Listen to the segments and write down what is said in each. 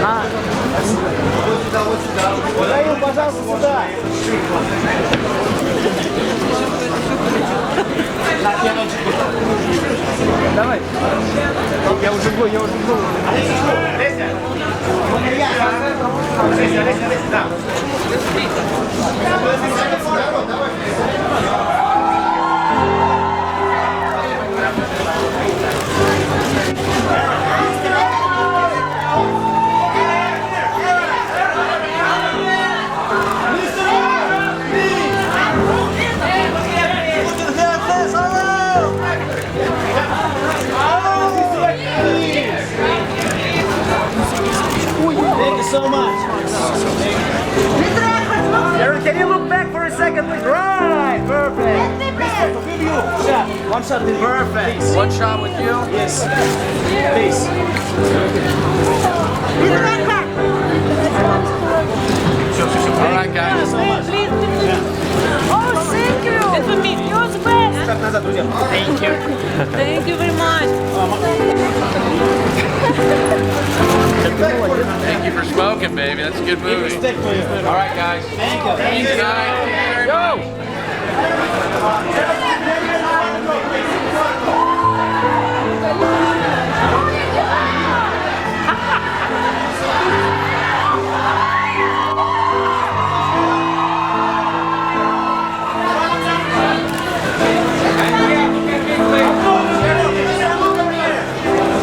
Ага. Михаил, пожалуйста, сюда. Давай. Я уже был. Thank you so much. Aaron, can you look back for a second? Right, perfect. Give you shot. One shot, perfect. Please. One shot with you? Yes. Please. All right, guys. Please. Oh, thank you. It's for me. You're the best. Thank you. Thank you very much. Thank you for smoking, baby. That's a good movie. All right, guys. Thank you. Good night. Go!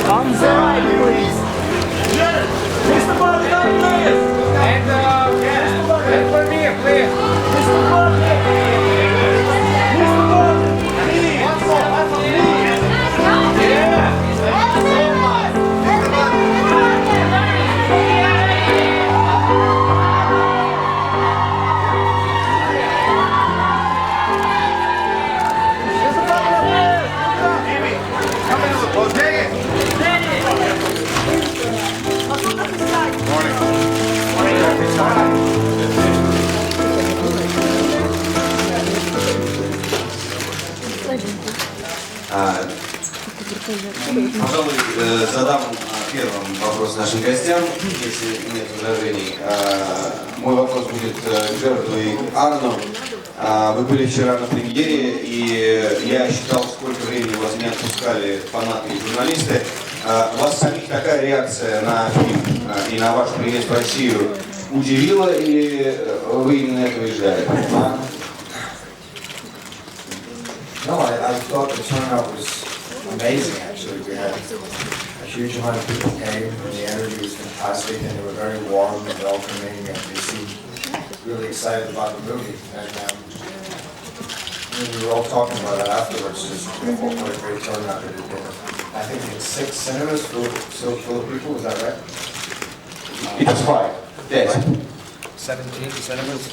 On the right, please. Mr. Butler, please. And for me, please. Mr. Butler. Mr. Butler, please. Пожалуй, задам первым вопрос нашим гостям, если нет возражений. Мой вопрос будет к Джерарду и Аарону. Вы были вчера на премьере, и я считал, сколько времени вас не отпускали фанаты и журналисты. Вас самих такая реакция на фильм и на ваш приезд в Россию удивила, или вы именно этого и ждали? No, I thought the turnout was amazing, actually. We had a huge amount of people came, and the energy was fantastic, and they were very warm and welcoming, and they seemed really excited about the movie. And we were all talking about it afterwards, just what a great turnout it had been. I think in 6 cinemas full of people, was that right? It was 5. Yes. 17 cinemas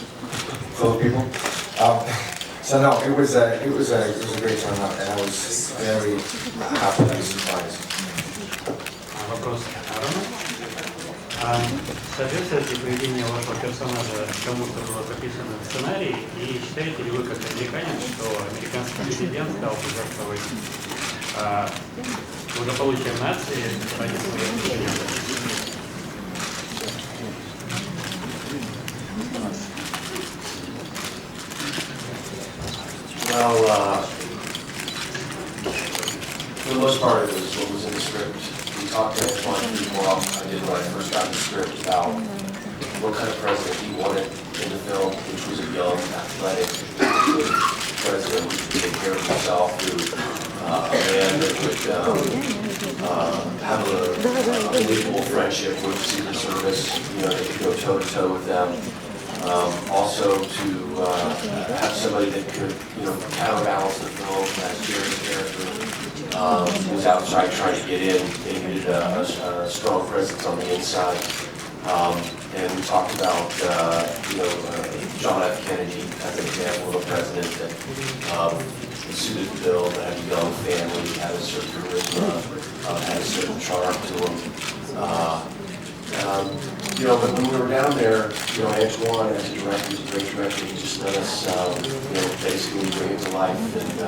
full of people. So no, it was a great turnout, and I was very happily surprised. Вопрос Аарону. Соответствует ли поведение вашего персонажа тому, что было записано в сценарии, и считаете ли вы, как американец, что американский президент стал пожертвовать благополучием нации ради своих президентов? Well, for the most part, it was what was in the script. We talked to Antoine people. I did when I first got the script about what kind of president he wanted in the film, which was a young, athletic president who could take care of himself, a man that would have a unbelievable friendship with Secret Service. You know, they could go toe-to-toe with them. Also to have somebody that could, counterbalance the film as Jerry's character was outside trying to get in. They needed a strong presence on the inside. And we talked about, John F. Kennedy as an example of a president that suited the bill, that had a young family, had a certain charisma, had a certain charm to him. But when we were down there, Antoine as a director, he's a great director. He just let us, basically bring it to life and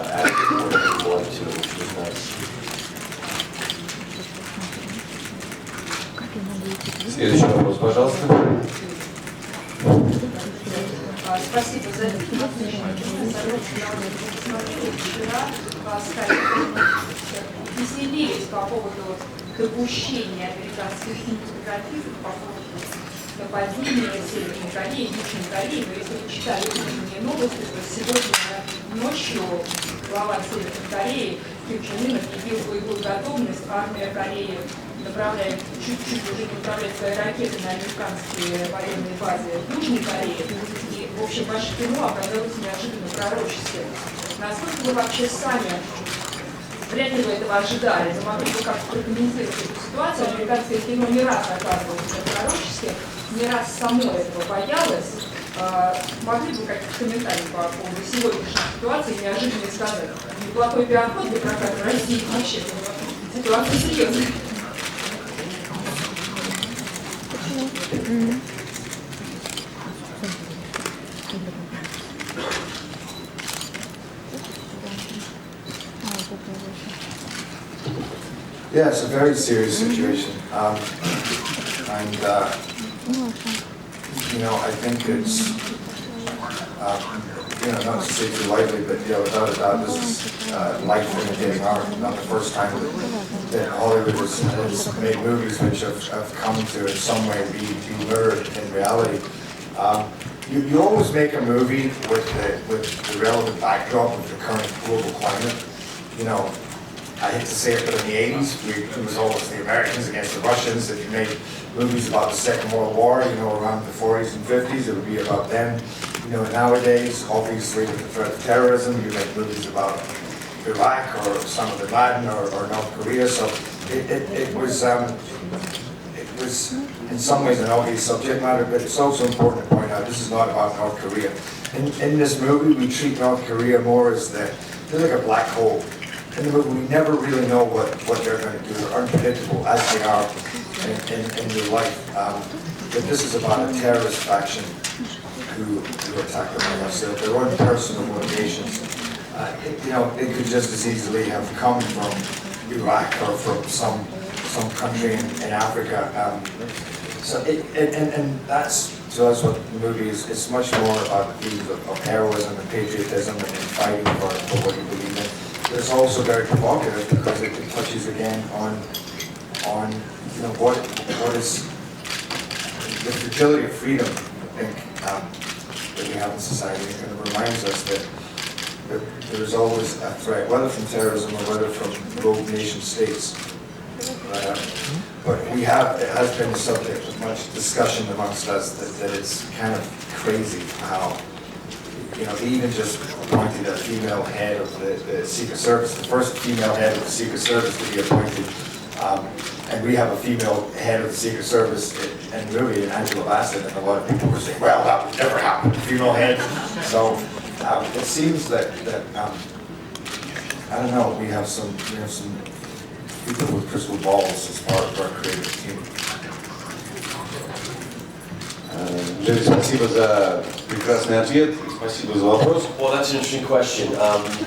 add whatever we wanted to, which was nice. Следующий вопрос, пожалуйста. Спасибо за это. Вчера веселились по поводу допущения американских кинематографистов по поводу нападения Северной Кореи, Южной Кореи. Но если вы читали утренние новости, то сегодня ночью глава Северной Кореи Ким Чен Ын объявил боевую готовность. Армия Кореи направляет, чуть-чуть уже не направляет свои ракеты на американские военные базы в Южной Корее. И, в общем, ваше кино оказалось неожиданно пророческим. Насколько вы вообще сами, вряд ли вы этого ожидали, но могли бы как-то прокомментировать эту ситуацию? Американское кино не раз оказывалось пророческим, не раз само этого боялось. Могли бы какие-то комментарии по поводу сегодняшней ситуации неожиданно сказать? Неплохой пиар-ход для проката в России вообще, ситуация серьезная. Yeah, it's a very serious situation, you know, I think it's, you know, not to say too lightly, but without a doubt, this is life imitating art. Not the first time that Hollywood has made movies which have come to in some way be mirrored in reality. You always make a movie with the relevant backdrop of the current global climate. You know, I hate to say it, but in the 80s, it was always the Americans against the Russians. If you made movies about the Second World War, you know, around the 40s and 50s, it would be about them. You know, nowadays, obviously, with the threat of terrorism, you make movies about Iraq or Osama bin Laden or North Korea. So it was in some ways an obvious subject matter, but it's also important to point out this is not about North Korea. In this movie, we treat North Korea more as they're like a black hole. In the movie, we never really know what they're going to do. They're unpredictable as they are in real life. But this is about a terrorist faction who attack them on their own personal motivations. You know, it could just as easily have come from Iraq or from some country in Africa. And that's to us what the movie is. It's much more about the themes of heroism and patriotism and fighting for what you believe in. It's also very provocative because it touches again on you know what is the fragility of freedom, I think, that we have in society, and it reminds us that there's always a threat, whether from terrorism or whether from rogue nation states. But it has been a subject of much discussion amongst us that it's kind of crazy how, you know, they even just appointed a female head of the Secret Service, the first female head of the Secret Service to be appointed. And we have a female head of the Secret Service in the movie, Angela Bassett, and a lot of people were saying, well, that would never happen, female head. So it seems that I don't know, we have some people with crystal balls as part of our creative team. Джерри, спасибо за прекрасный ответ, спасибо за вопрос. Well, that's an interesting question.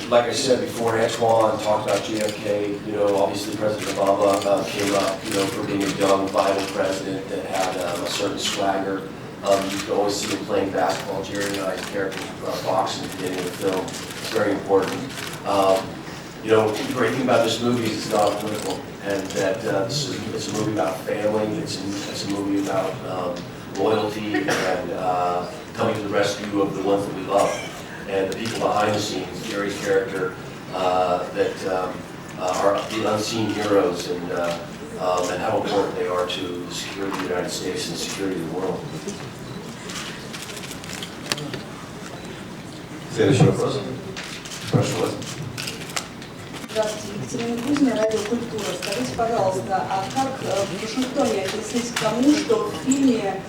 Like I said before, Antoine talked about JFK. You know, obviously President Obama came up, you know, for being a young, vibrant president that had a certain swagger. You could always see him playing basketball. Jerry and I's character boxing at the beginning of the film. It's very important. You know, the great thing about this movie is it's not political, and that it's a movie about family. It's a movie about loyalty and coming to the rescue of the ones that we love, and the people behind the scenes. Jerry's character that are the unseen heroes, and how important they are to the security of the United States and the security of the world. Следующий вопрос. Прошу вас. Здравствуйте, Екатерина Кузина, Радио Культура. Скажите, пожалуйста, а как в Вашингтоне отнеслись к тому, что в фильме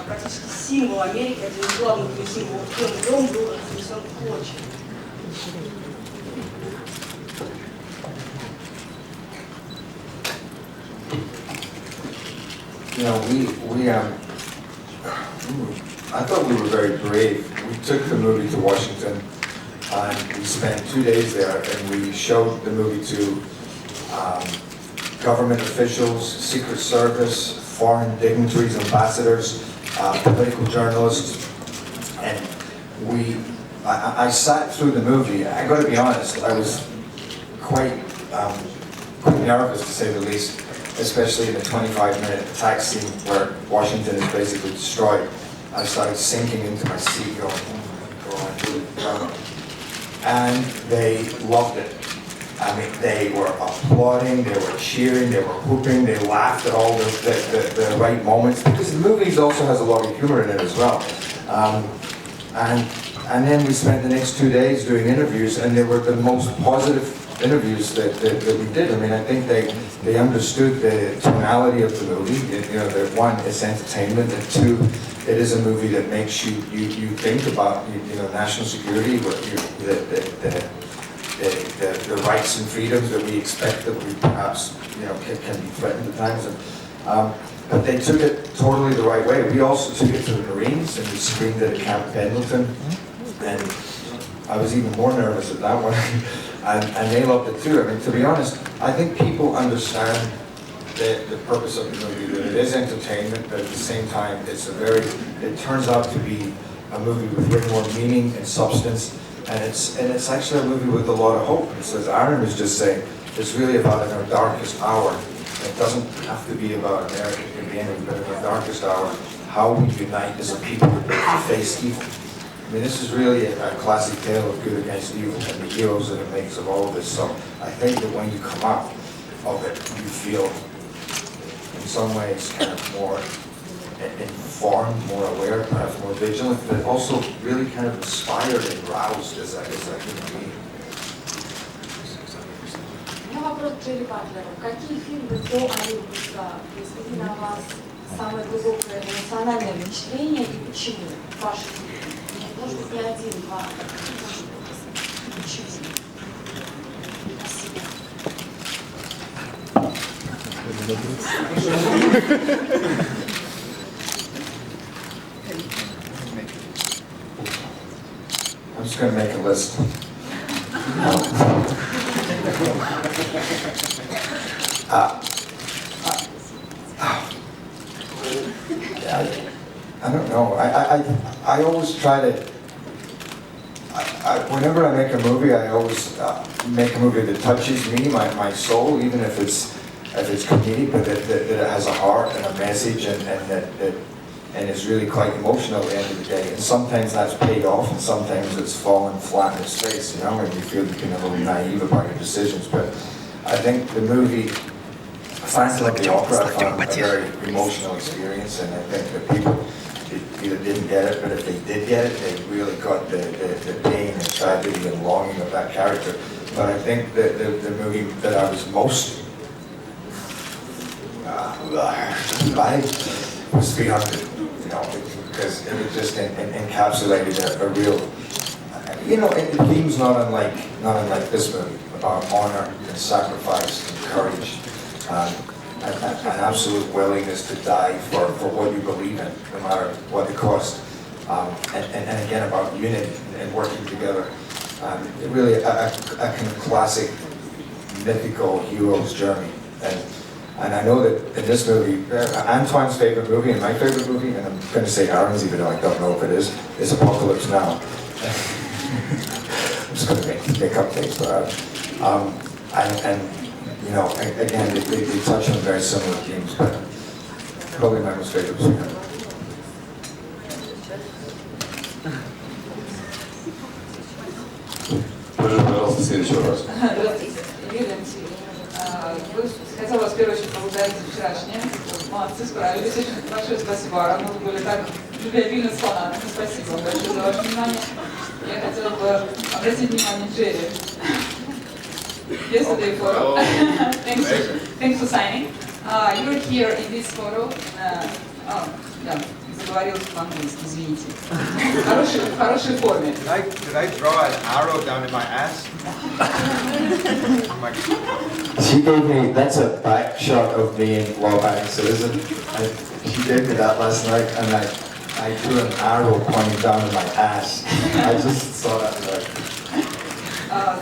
практически символ Америки, один из главных символов Белый дом, был разнесен в клочья? You know, I thought we were very brave. We took the movie to Washington, and we spent 2 days there, and we showed the movie to government officials, Secret Service, foreign dignitaries, ambassadors, political journalists, and I sat through the movie. I got to be honest, I was quite nervous, to say the least, especially in the 25-minute attack scene where Washington is basically destroyed. I started sinking into my seat, going, oh my God. And they loved it. I mean, they were applauding, they were cheering, they were whooping, they laughed at all the right moments, because the movie also has a lot of humor in it as well. And then we spent the next 2 days doing interviews, and they were the most positive interviews that we did. I mean, I think they understood the tonality of the movie. You know, that one, it's entertainment, and two, it is a movie that makes you think about national security, the rights and freedoms that we expect that we perhaps can be threatened at times. And, but they took it totally the right way. We also took it to the Marines, and we screened it at Camp Pendleton, and I was even more nervous at that one. And they loved it too. I mean, to be honest, I think people understand the purpose of the movie, that it is entertainment, but at the same time, it turns out to be a movie with way more meaning and substance, and it's actually a movie with a lot of hope. And so as Aaron was just saying, it's really about in our darkest hour. It doesn't have to be about America at the end, but in our darkest hour, how we unite as a people to face evil. I mean, this is really a classic tale of good against evil, and the heroes that it makes of all of this. So I think that when you come out of it, you feel, in some ways, kind of more informed, more aware, perhaps more vigilant, but also really kind of inspired and roused as a human being. У меня вопрос к Джерри Батлеру. Какие фильмы до Олимпуса произвели на вас самое глубокое эмоциональное впечатление и почему? Ваши фильмы? Может быть, не один, два. Почему? I'm just going to make a list. I don't know. I always try to. Whenever I make a movie, I always make a movie that touches me, my soul, even if it's comedic, but that it has a heart and a message, and it's really quite emotional at the end of the day. And sometimes that's paid off, and sometimes it's fallen flat in its face, and you feel you can be a little naive about your decisions. But I think the movie Phantom of the Opera I found a very emotional experience, and I think that people either didn't get it, but if they did get it, they really got the pain and tragedy and longing of that character. But I think that the movie that I was most by was 300, because it just encapsulated a real, the theme's not unlike this movie, about honor and sacrifice and courage, an absolute willingness to die for what you believe in, no matter what the cost, and again about unity and working together. Really a kind of classic mythical hero's journey. And I know that in this movie, Antoine's favorite movie and my favorite movie, and I'm going to say Aaron's even though I don't know if it is Apocalypse Now. I'm just going to make up things for Aaron. Again, they touch on very similar themes, but probably my most favorite was Пожалуйста, следующий вопрос. Хотела вас в первую очередь поблагодарить за вчерашнее. Молодцы, справились. Очень большое спасибо, Аарон. Вы были так любвеобильны с фанатами. Спасибо вам большое за ваше внимание. Я хотела бы обратить внимание Джерри. Yesterday photo. Thanks for signing. You're here in this photo. Заговорилась по-английски, извините. В хорошей форме. Did I draw an arrow down in my ass? She gave me, that's a back shot of me in law-abiding citizen. She gave me that last night, and I drew an arrow pointing down in my ass. I just saw that like.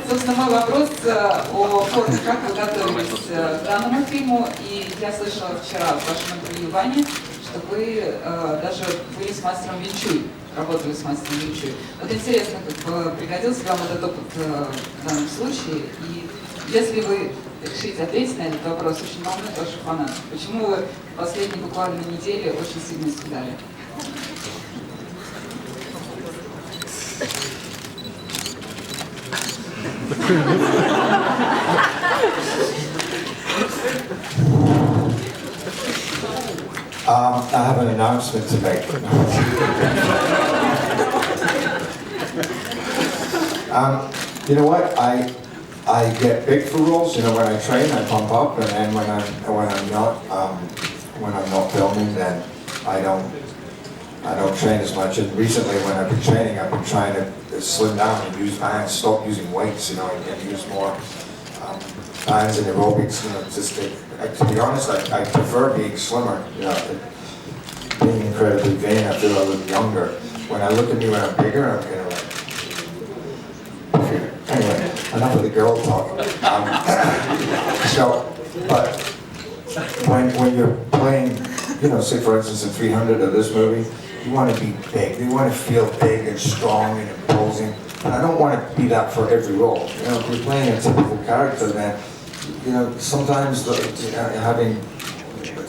Собственно, мой вопрос о форме, как вы готовились к данному фильму. И я слышала вчера в вашем интервью Ване, что вы даже были с мастером Винчуй, работали с мастером Винчуй. Вот интересно, как пригодился вам этот опыт в данном случае? И если вы решите ответить на этот вопрос, очень волнует ваших фанатов. Почему вы в последние буквально недели очень сильно исхудали? I have an announcement to make. You know what? I get big for roles. You know, when I train, I pump up, and then when I'm not filming, then I don't train as much. And recently, when I've been training, I've been trying to slim down and use bands, stop using weights, you know, and use more bands and aerobics. You know, just to be honest, I prefer being slimmer. You know, being incredibly vain, I feel I look younger. When I look at me when I'm bigger, I'm kind of like. Anyway, enough of the girl talk. But when you're playing, you know, say for instance in 300 of this movie, you want to be big. You want to feel big and strong and imposing. And I don't want to be that for every role. You know, if you're playing a typical character, then, you know, sometimes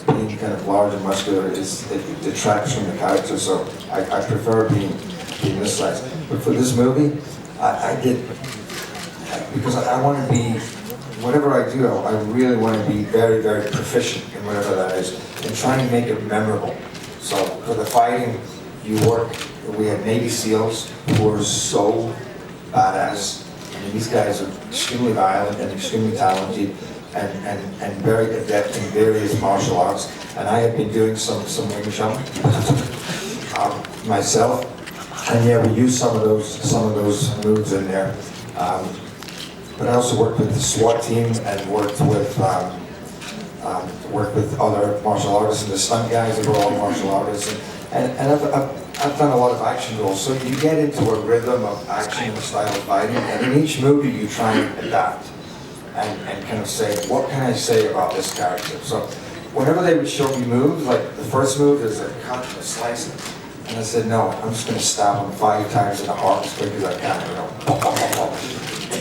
being kind of large and muscular it detracts from the character. So I prefer being this size. But for this movie, I did. Because I want to be, whatever I do, I really want to be very, very proficient in whatever that is, and try and make it memorable. So for the fighting, we had Navy SEALs who were so badass. I mean, these guys are extremely violent and extremely talented and very adept in various martial arts. And I have been doing some wing chun myself, and yeah, we used some of those moves in there. But I also worked with the SWAT team and worked with other martial artists and the stunt guys that were all martial artists. And I've done a lot of action roles. So you get into a rhythm of action and style of fighting, and in each movie you try and adapt and kind of say, what can I say about this character? So whenever they would show me moves, like the first move is a cut and a slice. And I said, no, I'm just going to stab him 5 times in the heart as quick as I can, you know.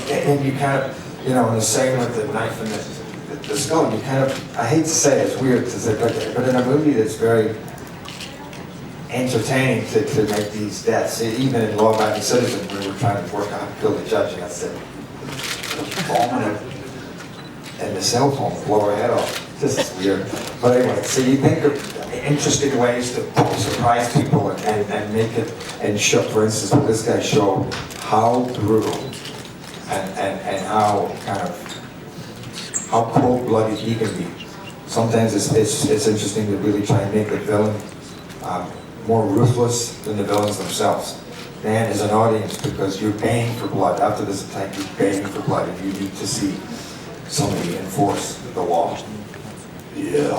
And you kind of, you know, and the same with the knife and the skull, you kind of, I hate to say it, it's weird to say, but in a movie that's very entertaining to make these deaths. Even in Law Abiding Citizen, we were trying to work on kill the judge, and I said, bombing and the cell phone, blow her head off. This is weird. But anyway, so you think of interesting ways to surprise people and make it, and show, for instance, with this guy showed how brutal and how kind of how cold-blooded he can be. Sometimes it's interesting to really try and make the villain more ruthless than the villains themselves. And as an audience, because you're paying for blood. After this attack, you're paying for blood, and you need to see somebody enforce the law. Yeah.